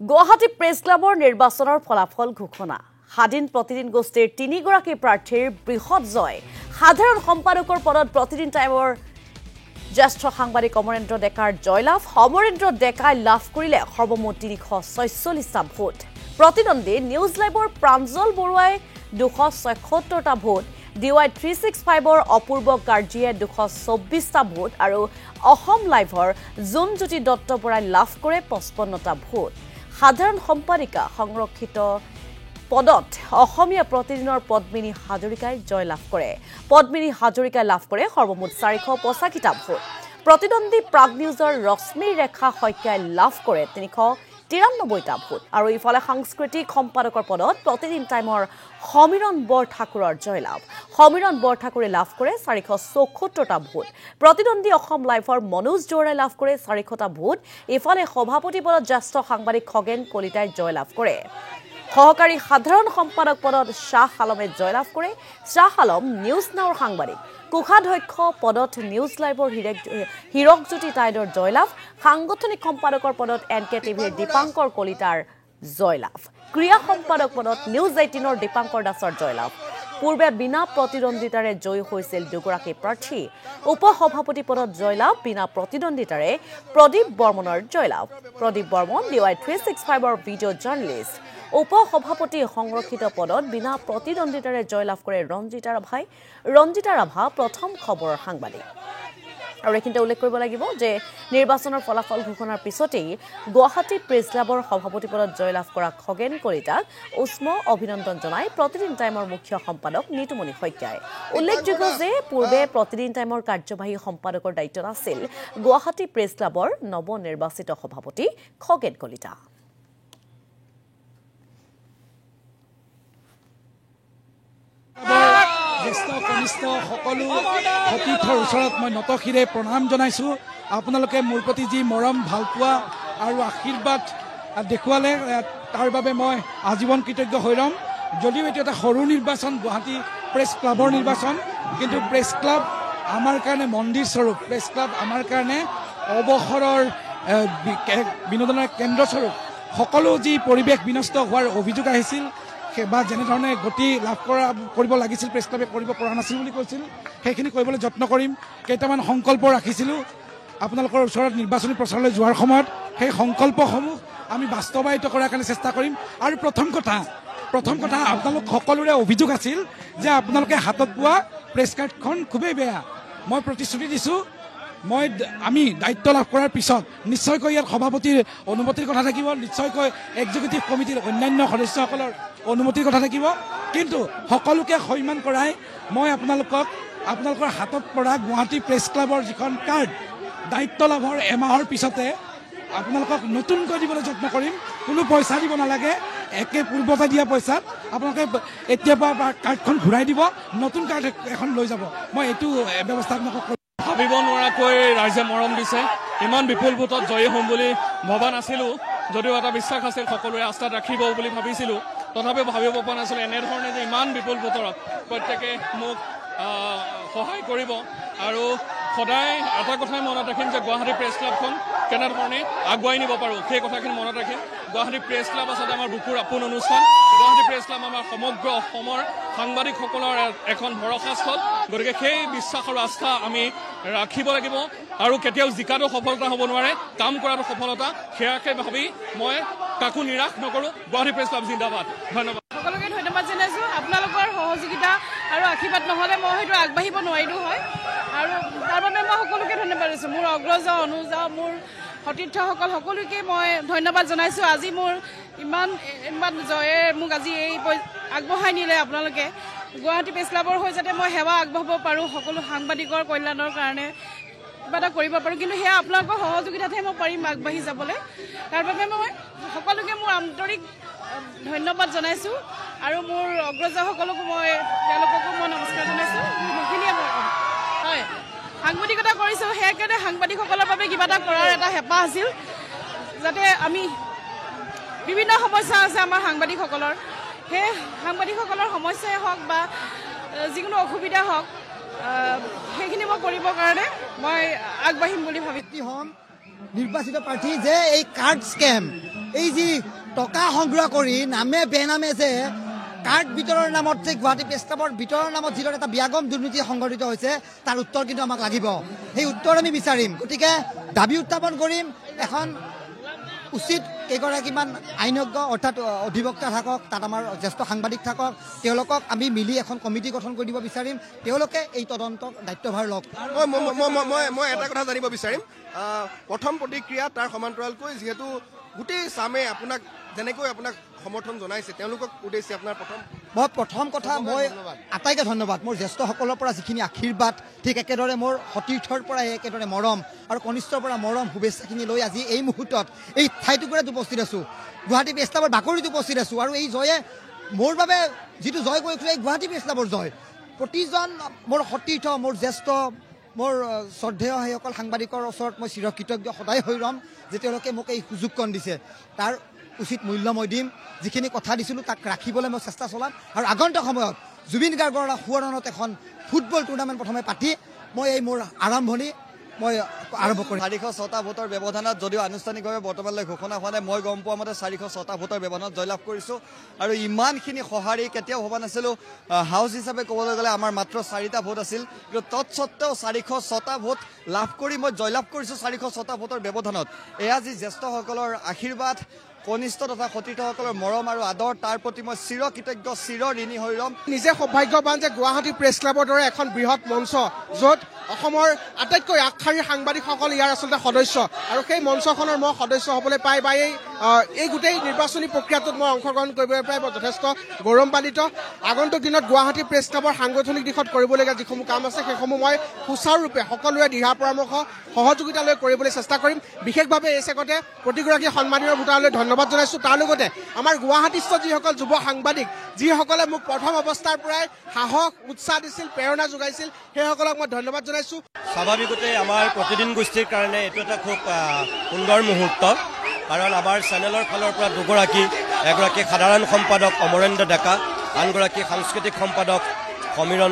Guwahati press ক্লাবৰ নিৰ্বাচনৰ ফলাফল ঘোষণা স্বাধীন প্ৰতিদিন গোষ্ঠীৰ ৩ গৰাকী প্ৰাৰ্থীৰ বৃহৎ জয় সাধাৰণ সম্পাদকৰ পদত প্ৰতিদিন টাইমৰ জ্যেষ্ঠ সাংবাদিক অমৰেন্দ্ৰ ডেকাৰ জয়লাভ অমৰেন্দ্ৰ ডেকাই লাভ কৰিলে সৰ্বমুঠ ৩৪৬টা ভোট প্ৰতিদ্বন্দ্বী নিউজ লাইভৰ প্ৰাঞ্জল বৰুৱাই ২৭৬টা ভোট DY 365ৰ অপূৰ্ব কাৰ্যিয়ে ২২৪টা ভোট আৰু অসম লাইভৰ জুনজ্যোতি দত্ত বৰাই লাভ কৰে ৫৫টা ভোট সাধাৰণ সম্পাদিকা সংৰক্ষিত পদত অসমীয়া প্ৰতিদিনৰ পদ্মিনী হাজৰিকাই জয় লাভ কৰে পদ্মিনী হাজৰিকাই লাভ কৰে সৰ্বমুঠ ৪৮৫টা ভোট প্ৰতিদ্বন্দ্বী প্ৰাগ নিউজৰ ৰশ্মি ৰেখা শইকীয়াই লাভ কৰে ৩৯৩টা ভোট আৰু ইফালে সাংস্কৃতিক সম্পাদকৰ পদত প্ৰতিদিন টাইমৰ সমীৰণ বৰঠাকুৰৰ জয়লাভ সমীৰণ বৰঠাকুৰে লাভ কৰে ৪৭৪টা ভোট প্ৰতিদ্বন্দ্বী অসম লাইভৰ মনোজ জোৰাই লাভ কৰে ৪০০টা ভোট ইফালে সভাপতি পদত জ্যেষ্ঠ সাংবাদিক খগেন কলিতাই জয়লাভ কৰে সহকাৰী সাধাৰণ সম্পাদক পদত শাহ আলমে জয়লাভ কৰে শাহ আলম নিউজ নাওৰ সাংবাদিক কোষাধ্যক্ষ পদত নিউজ লাইভৰ হিৰকজ্যোতি টাইডৰ জয়লাভ সাংগঠনিক সম্পাদকৰ পদত NK টিভিৰ দীপাংকৰ কলিতাৰ জয়লাভ ক্ৰিয়া সম্পাদক পদত নিউজ 18ৰ দীপাংকৰ দাসৰ জয়লাভ পূৰ্বে বিনা প্ৰতিদ্বন্দ্বিতাৰে জয়ী হৈছিল দুগৰাকী প্ৰাৰ্থী উপসভাপতি পদত জয়লাভ বিনা প্ৰতিদ্বন্দ্বিতাৰে প্ৰদীপ বৰ্মনৰ জয়লাভ প্ৰদীপ বৰ্মন DY 365ৰ ভিডিঅ' জাৰ্নেলিষ্ট উপসভাপতি সংৰক্ষিত পদত বিনা প্ৰতিদ্বন্দ্বিতাৰে জয়লাভ কৰে ৰঞ্জিতা ৰাভা প্ৰথম খবৰৰ সাংবাদিক আৰু এইখিনিতে উল্লেখ কৰিব লাগিব যে নিৰ্বাচনৰ ফলাফল ঘোষণাৰ পিছতেই গুৱাহাটী প্ৰেছ ক্লাবৰ সভাপতি পদত জয়লাভ কৰা খগেন কলিতাক উষ্ম অভিনন্দন জনাই প্ৰতিদিন টাইমৰ মুখ্য সম্পাদক নিতুমণি শইকীয়াই উল্লেখযোগ্য যে পূৰ্বে প্ৰতিদিন টাইমৰ কাৰ্যবাহী সম্পাদকৰ দায়িত্বত আছিল গুৱাহাটী প্ৰেছ ক্লাবৰ নৱনিৰ্বাচিত সভাপতি খগেন কলিতা জ্যেষ্ঠ কনিষ্ঠ সকলো সতীৰ্থৰ ওচৰত মই নতশিৰে প্ৰণাম জনাইছোঁ আপোনালোকে মোৰ প্ৰতি যি মৰম ভালপোৱা আৰু আশীৰ্বাদ দেখুৱালে তাৰ বাবে মই আজীৱন কৃতজ্ঞ হৈ ৰ'ম যদিও এইটো এটা সৰু নিৰ্বাচন গুৱাহাটী প্ৰেছ ক্লাবৰ নিৰ্বাচন কিন্তু প্ৰেছ ক্লাব আমাৰ কাৰণে মন্দিৰ স্বৰূপ প্ৰেছ ক্লাব আমাৰ কাৰণে অৱসৰৰ বিনোদনৰ কেন্দ্ৰস্বৰূপ সকলো যি পৰিৱেশ বিনষ্ট হোৱাৰ অভিযোগ আহিছিল বা যেনেধৰণে গতি লাভ কৰিব লাগিছিল প্ৰেছ ক্লাবে কৰিব পৰা নাছিল বুলি কৈছিল সেইখিনি কৰিবলৈ যত্ন কৰিম কেইটামান সংকল্প ৰাখিছিলোঁ আপোনালোকৰ ওচৰত নিৰ্বাচনী প্ৰচাৰলৈ যোৱাৰ সময়ত সেই সংকল্পসমূহ আমি বাস্তৱায়িত কৰাৰ কাৰণে চেষ্টা কৰিম আৰু প্ৰথম কথা আপোনালোক সকলোৰে অভিযোগ আছিল যে আপোনালোকে হাতত পোৱা প্ৰেছ কাৰ্ডখন খুবেই বেয়া মই প্ৰতিশ্ৰুতি দিছোঁ আমি দায়িত্ব লাভ কৰাৰ পিছত নিশ্চয়কৈ ইয়াৰ সভাপতিৰ অনুমতিৰ কথা থাকিব নিশ্চয়কৈ এক্সিকিউটিভ কমিটিৰ অন্যান্য সদস্যসকলৰ অনুমতিৰ কথা থাকিব কিন্তু সকলোকে সন্মান কৰাই মই আপোনালোকৰ হাতত পৰা গুৱাহাটী প্ৰেছ ক্লাবৰ যিখন কাৰ্ড দায়িত্ব লাভৰ এমাহৰ পিছতে আপোনালোকক নতুনকৈ দিবলৈ যত্ন কৰিম কোনো পইচা দিব নালাগে একে পূৰ্বতে দিয়া পইচাত আপোনালোকে এতিয়াৰ পৰা কাৰ্ডখন ঘূৰাই দিব নতুন কাৰ্ড এখন লৈ যাব মই এইটো ব্যৱস্থা আপোনালোকক ভাবিব নোৱাৰাকৈ ৰাইজে মৰম দিছে ইমান বিপুল ভোটত জয়ী হ'ম বুলি ভবা নাছিলোঁ যদিও এটা বিশ্বাস আছিল সকলোৰে আস্থাত ৰাখিব বুলি ভাবিছিলোঁ তথাপিও ভাবিব পৰা নাছিলোঁ এনেধৰণে যে ইমান বিপুল ভোটত প্ৰত্যেকে মোক সহায় কৰিব আৰু সদায় এটা কথাই মনত ৰাখিম যে গুৱাহাটী প্ৰেছ ক্লাবখন কেনেধৰণে আগুৱাই নিব পাৰোঁ সেই কথাখিনি মনত ৰাখিম গুৱাহাটী প্ৰেছ ক্লাব আচলতে আমাৰ বুকুৰ আপোন অনুষ্ঠান গুৱাহাটী প্ৰেছ ক্লাব আমাৰ সমগ্ৰ অসমৰ সাংবাদিকসকলৰ এখন ভৰসাস্থল গতিকে সেই বিশ্বাস আৰু আস্থা আমি ৰাখিব লাগিব আৰু কেতিয়াও জিকাটো সফলতা হ'ব নোৱাৰে কাম কৰাটো সফলতা সেয়াকে ভাবি মই কাকো নিৰাশ নকৰোঁ গুৱাহাটী প্ৰেছ ক্লাব জিন্দাবাদ ধন্যবাদ সকলোকে ধন্যবাদ জনাইছোঁ আপোনালোকৰ সহযোগিতা আৰু আশীৰ্বাদ নহ'লে মই হয়তো আগবাঢ়িব নোৱাৰিলোঁ হয় আৰু তাৰ বাবে মই সকলোকে ধন্যবাদ দিছোঁ মোৰ অগ্ৰজ অনুজ মোৰ সতীৰ্থসকল সকলোকে মই ধন্যবাদ জনাইছোঁ আজি মোৰ ইমান জয়ে মোক আজি এই আগবঢ়াই নিলে আপোনালোকে গুৱাহাটী প্ৰেছ ক্লাবৰ হৈ যাতে মই সেৱা আগবঢ়াব পাৰোঁ সকলো সাংবাদিকৰ কল্যাণৰ কাৰণে কিবা এটা কৰিব পাৰোঁ কিন্তু সেয়া আপোনালোকৰ সহযোগিতাতহে মই পাৰিম আগবাঢ়ি যাবলৈ তাৰ বাবে মই সকলোকে মোৰ আন্তৰিক ধন্যবাদ জনাইছোঁ আৰু মোৰ অগ্ৰজসকলকো তেওঁলোককো মই নমস্কাৰ জনাইছোঁ সেইখিনিয়ে মই হয় সাংবাদিকতা কৰিছোঁ সেইকাৰণে সাংবাদিকসকলৰ বাবে কিবা এটা কৰাৰ এটা হেঁপাহ আছিল যাতে আমি বিভিন্ন সমস্যা আছে আমাৰ সাংবাদিকসকলৰ সেই সাংবাদিকসকলৰ সমস্যাই হওক বা যিকোনো অসুবিধা হওক সেইখিনি মই কৰিবৰ কাৰণে মই আগবাঢ়িম বুলি ভাবিছোঁ নিৰ্বাচিত প্ৰাৰ্থী যে এই কাৰ্ড স্কেম এই যি টকা সংগ্ৰহ কৰি নামে বেনামে যে কাৰ্ড বিতৰণৰ নামত যে গুৱাহাটী প্ৰেছ ক্লাবৰ বিতৰণৰ নামত যিদৰে এটা ব্যাগম দুৰ্নীতি সংঘটিত হৈছে তাৰ উত্তৰ কিন্তু আমাক লাগিব। সেই উত্তৰ আমি বিচাৰিম। গতিকে দাবী উত্থাপন কৰিম এখন উচিত কেইগৰাকীমান আইনজ্ঞ অৰ্থাৎ অধিবক্তা থাকক, তাত আমাৰ জ্যেষ্ঠ সাংবাদিক থাকক, তেওঁলোকক আমি মিলি এখন কমিটি গঠন কৰি দিব বিচাৰিম। তেওঁলোকে এই তদন্তক দায়িত্বভাৰ লওক। মই এটা কথা জানিব বিচাৰিম, প্ৰথম প্ৰতিক্ৰিয়া তাৰ সমান্তৰালকৈ যিহেতু গোটেই চামে আপোনাক যেনেকৈ আপোনাক সমৰ্থন জনাইছে তেওঁলোকক উদ্দেশ্যে আপোনাৰ প্ৰথম কথা মই আটাইকে ধন্যবাদ। মোৰ জ্যেষ্ঠসকলৰ পৰা যিখিনি আশীৰ্বাদ, ঠিক একেদৰে মোৰ সতীৰ্থৰ পৰা একেদৰে মৰম আৰু কনিষ্ঠৰ পৰা মৰম শুভেচ্ছাখিনি লৈ আজি এই মুহূৰ্তত এই ঠাইটুকুৰাত উপস্থিত আছোঁ, গুৱাহাটী প্ৰেছ ক্লাবৰ বাকৰিত উপস্থিত আছোঁ। আৰু এই জয়ে মোৰ বাবে যিটো জয় কৰি উঠিলে এই গুৱাহাটী প্ৰেছ ক্লাবৰ জয়। প্ৰতিজন মোৰ সতীৰ্থ, মোৰ জ্যেষ্ঠ, মোৰ শ্ৰদ্ধেয় সেইসকল সাংবাদিকৰ ওচৰত মই চিৰকৃতজ্ঞ সদায় হৈ ৰ'ম যে তেওঁলোকে মোক এই সুযোগকণ দিছে। তাৰ উচিত মূল্য মই দিম। যিখিনি কথা দিছিলোঁ তাক ৰাখিবলৈ মই চেষ্টা চলাম। আৰু আগন্তুক সময়ত জুবিন গাৰ্গৰ সোঁৱৰণত এখন ফুটবল টুৰ্ণামেণ্ট প্ৰথমে পাতি মই এই মোৰ আৰম্ভণি মই আৰম্ভ কৰিম। 406টা ভোটৰ ব্যৱধানত যদিও আনুষ্ঠানিকভাৱে বৰ্তমানলৈ ঘোষণা হোৱা নাই, মই গম পোৱা মতে 406টা ভোটৰ ব্যৱধানত জয়লাভ কৰিছোঁ। আৰু ইমানখিনি সঁহাৰি কেতিয়াও ভবা নাছিলোঁ। হাউচ হিচাপে ক'বলৈ গ'লে আমাৰ মাত্ৰ 4টা ভোট আছিল, কিন্তু তৎসত্ত্বেও 406টা ভোট লাভ কৰি মই জয়লাভ কৰিছোঁ 406টা ভোটৰ ব্যৱধানত। এয়া যি জ্যেষ্ঠসকলৰ আশীৰ্বাদ, কনিষ্ঠ তথা সতীৰ্থসকলৰ মৰম আৰু আদৰ, তাৰ প্ৰতি মই চিৰকৃতজ্ঞ, চিৰ ঋণী হৈ ৰ'ম। নিজে সৌভাগ্যৱান যে গুৱাহাটী প্ৰেছ ক্লাবৰ দৰে এখন বৃহৎ মঞ্চ, য'ত অসমৰ আটাইতকৈ আগশাৰীৰ সাংবাদিকসকল ইয়াৰ আচলতে সদস্য, আৰু সেই মঞ্চখনৰ মই সদস্য হ'বলৈ পাই বা এই গোটেই নিৰ্বাচনী প্ৰক্ৰিয়াটোত মই অংশগ্ৰহণ কৰিবলৈ পাই মই যথেষ্ট গৌৰৱান্বিত। আগন্তুক দিনত গুৱাহাটী প্ৰেছ ক্লাবৰ সাংগঠনিক দিশত কৰিবলগীয়া যিসমূহ কাম আছে সেইসমূহ মই সুচাৰুৰূপে সকলোৰে দিহা পৰামৰ্শ সহযোগিতা লৈ কৰিবলৈ চেষ্টা কৰিম। বিশেষভাৱে এই চেগতে প্ৰতিগৰাকী সন্মানীয় ভোটাৰলৈ ধন্যবাদ জনাইছোঁ। তাৰ লগতে আমাৰ গুৱাহাটীস্থ যিসকল যুৱ সাংবাদিক, যিসকলে মোক প্ৰথম অৱস্থাৰ পৰাই সাহস, উৎসাহ দিছিল, প্ৰেৰণা যোগাইছিল, সেইসকলক মই ধন্যবাদ জনাইছোঁ। স্বাভাৱিকতে আমাৰ প্ৰতিদিন গোষ্ঠীৰ কাৰণে এইটো এটা খুব সুন্দৰ মুহূৰ্ত, কাৰণ আমাৰ চেনেলৰ ফালৰ পৰা দুগৰাকী, এগৰাকী সাধাৰণ সম্পাদক অমৰেন্দ্ৰ ডেকা, আনগৰাকী সাংস্কৃতিক সম্পাদক সমীৰণ,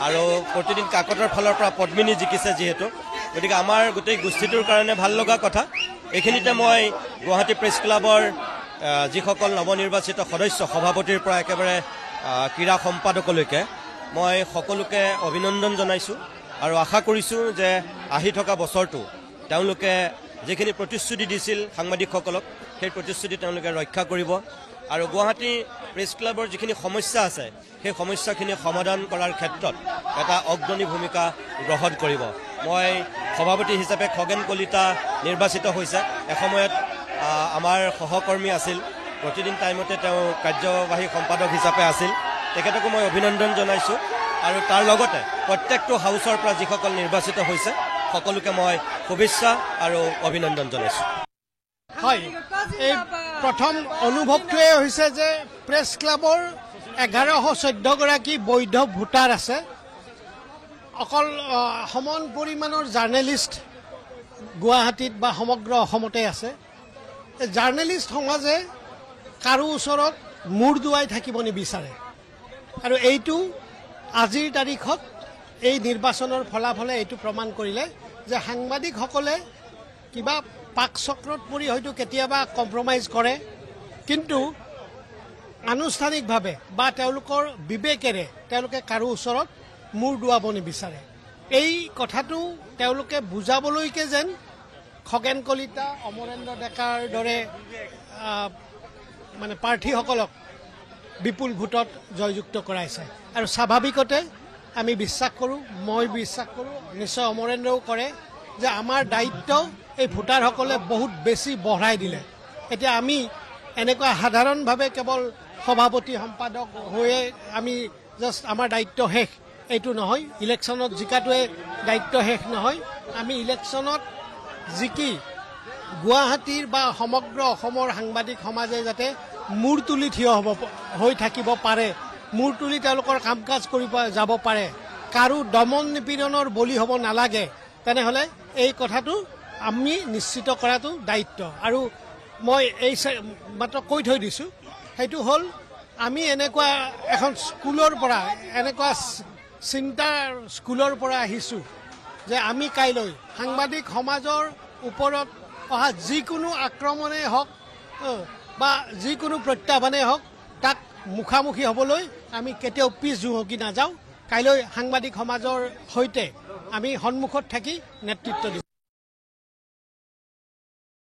আৰু প্ৰতিদিন কাকতৰ ফালৰ পৰা পদ্মিনী জিকিছে যিহেতু, গতিকে আমাৰ গোটেই গোষ্ঠীটোৰ কাৰণে ভাল লগা কথা। এইখিনিতে মই গুৱাহাটী প্ৰেছ ক্লাবৰ যিসকল নৱনিৰ্বাচিত সদস্য, সভাপতিৰ পৰা একেবাৰে ক্ৰীড়া সম্পাদকলৈকে মই সকলোকে অভিনন্দন জনাইছোঁ আৰু আশা কৰিছোঁ যে আহি থকা বছৰটো তেওঁলোকে যিখিনি প্ৰতিশ্ৰুতি দিছিল সাংবাদিকসকলক, সেই প্ৰতিশ্ৰুতি তেওঁলোকে ৰক্ষা কৰিব আৰু গুৱাহাটী প্ৰেছ ক্লাবৰ যিখিনি সমস্যা আছে সেই সমস্যাখিনি সমাধান কৰাৰ ক্ষেত্ৰত এটা অগ্ৰণী ভূমিকা গ্ৰহণ কৰিব। মই সভাপতি হিচাপে খগেন কলিতা নিৰ্বাচিত হৈছে, এসময়ত আমাৰ সহকৰ্মী আছিল, প্ৰতিদিন টাইমতে তেওঁ কাৰ্যবাহী সম্পাদক হিচাপে আছিল, তেখেতকো মই অভিনন্দন জনাইছোঁ। আৰু তাৰ লগতে প্ৰত্যেকটো হাউচৰ পৰা যিসকল নিৰ্বাচিত হৈছে সকলোকে মই শুভেচ্ছা আৰু অভিনন্দন জনাইছোঁ। হয়, এই প্ৰথম অনুভৱটোৱে হৈছে যে প্ৰেছ ক্লাবৰ 1114গৰাকী বৈধ ভোটাৰ আছে। অকল সমান পৰিমাণৰ জাৰ্নেলিষ্ট গুৱাহাটীত বা সমগ্ৰ অসমতে আছে। জাৰ্নেলিষ্ট সমাজে কাৰো ওচৰত মূৰ দোৱাই থাকিব নিবিচাৰে, আৰু এইটো আজিৰ তাৰিখত এই নিৰ্বাচনৰ ফলাফলে এইটো প্ৰমাণ কৰিলে যে সাংবাদিকসকলে কিবা পাক চক্ৰত পৰি হয়তো কেতিয়াবা কম্প্ৰমাইজ কৰে, কিন্তু আনুষ্ঠানিকভাৱে বা তেওঁলোকৰ বিবেকেৰে তেওঁলোকে কাৰো ওচৰত মূৰ দোৱাব নিবিচাৰে। এই কথাটো তেওঁলোকে বুজাবলৈকে যেন খগেন কলিতা, অমৰেন্দ্ৰ ডেকাৰ দৰে মানে প্ৰাৰ্থীসকলক বিপুল ভোটত জয়যুক্ত কৰাইছে। আৰু স্বাভাৱিকতে আমি বিশ্বাস কৰোঁ, মই বিশ্বাস কৰোঁ, নিশ্চয় অমৰেন্দ্ৰও কৰে, যে আমাৰ দায়িত্ব এই ভোটাৰসকলে বহুত বেছি বঢ়াই দিলে। এতিয়া আমি এনেকুৱা সাধাৰণভাৱে কেৱল সভাপতি সম্পাদক হৈয়ে আমি জাষ্ট আমাৰ দায়িত্ব শেষ এইটো নহয়, ইলেকশ্যনত জিকাটোৱে দায়িত্ব শেষ নহয়। আমি ইলেকশ্যনত জিকি গুৱাহাটীৰ বা সমগ্ৰ অসমৰ সাংবাদিক সমাজে যাতে মূৰ তুলি থিয় হৈ থাকিব পাৰে, মূৰ তুলি তেওঁলোকৰ কাম কাজ কৰিব যাব পাৰে, কাৰো দমন নিপীড়নৰ বলি হ'ব নালাগে, তেনেহ'লে এই কথাটো আমি নিশ্চিত কৰাটো দায়িত্ব। আৰু মই এই মাত্ৰ কৈ থৈ দিছোঁ, সেইটো হ'ল আমি এনেকুৱা এখন স্কুলৰ পৰা, এনেকুৱা চিন্তাৰ স্কুলৰ পৰা আহিছোঁ যে আমি কাইলৈ সাংবাদিক সমাজৰ ওপৰত অহা যিকোনো আক্ৰমণেই হওক বা যিকোনো প্ৰত্যাহ্বানেই হওক তাক মুখামুখি হ'বলৈ আমি কেতিয়াও পিছ জুহকি নাযাওঁ। কাইলৈ সাংবাদিক সমাজৰ সৈতে আমি সন্মুখত থাকি নেতৃত্ব দিম।